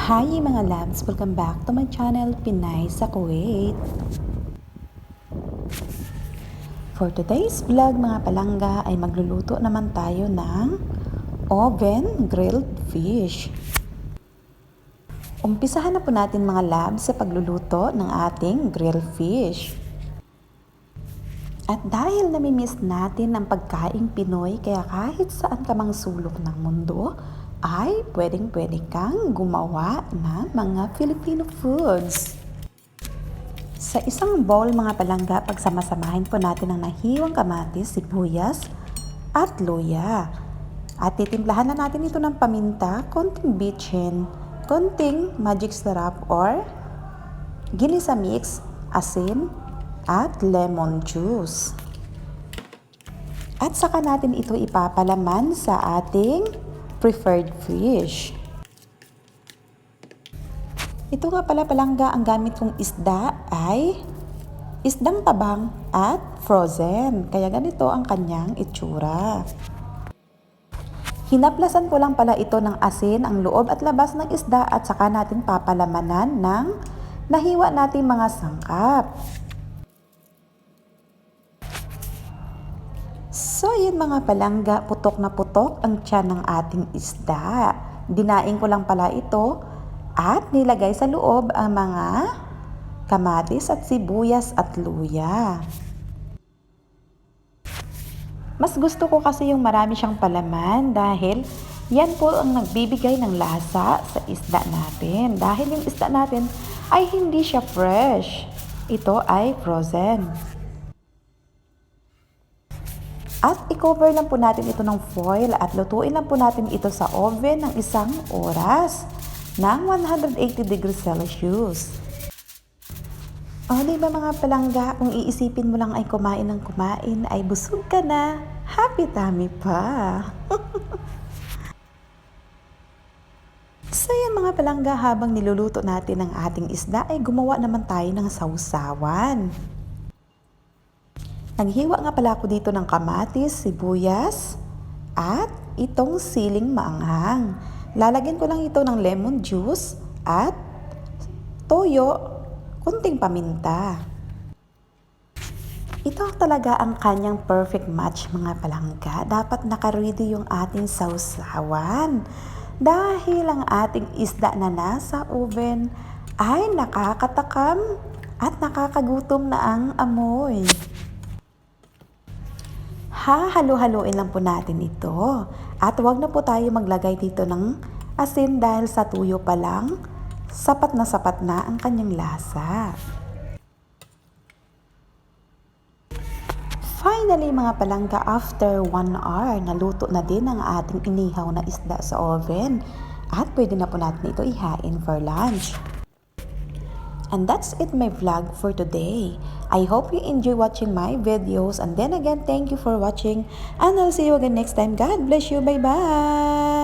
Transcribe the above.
Hi mga labs! Welcome back to my channel, Pinay sa Kuwait. For today's vlog mga palangga ay magluluto naman tayo ng oven grilled fish. Umpisahan na po natin mga labs sa pagluluto ng ating grilled fish. At dahil namimiss natin ang pagkaing Pinoy, kaya kahit saan ka mang sulok ng mundo, ay pwedeng-pwede kang gumawa ng mga Filipino foods. Sa isang bowl mga palangga, pagsamasamahin po natin ang nahiwang kamatis, sibuyas, at luya. At titimplahan na natin ito ng paminta, konting bitchin, konting magic syrup or ginisa mix, asin, at lemon juice. At saka natin ito ipapalaman sa ating preferred fish. Ito nga pala palangga, ang gamit kong isda ay isdang tabang at frozen. Kaya ganito ang kanyang itsura. Hinaplasan ko lang pala ito ng asin ang loob at labas ng isda at saka natin papalamanan ng nahiwa nating mga sangkap. So yun mga palangga, putok na putok ang tiyan ng ating isda. Dinaing ko lang pala ito at nilagay sa loob ang mga kamatis at sibuyas at luya. Mas gusto ko kasi yung marami siyang palaman dahil yan po ang nagbibigay ng lasa sa isda natin. Dahil yung isda natin ay hindi siya fresh. Ito ay frozen. At i-cover lang po natin ito ng foil at lutuin lang po natin ito sa oven ng 1 oras ng 180 degrees Celsius. O diba mga palangga, kung iisipin mo lang ay kumain ng kumain ay busog ka na, happy tummy pa. So yan mga palangga, habang niluluto natin ang ating isda ay gumawa naman tayo ng sausawan. Naghiwa nga pala ako dito ng kamatis, sibuyas, at itong siling maanghang. Lalagyan ko lang ito ng lemon juice at toyo, kunting paminta. Ito talaga ang kanyang perfect match mga palangga. Dapat nakaready yung ating sausawan. Dahil ang ating isda na nasa oven ay nakakatakam at nakakagutom na ang amoy. Hahalo-haloin lang po natin ito. At huwag na po tayo maglagay dito ng asin dahil sa tuyo pa lang, sapat na ang kanyang lasa. Finally mga palangga, after 1 hour, naluto na din ang ating inihaw na isda sa oven. At pwede na po natin ito ihain for lunch. And that's it my vlog for today. I hope you enjoy watching my videos, and then again thank you for watching, and I'll see you again next time. God bless you. Bye bye.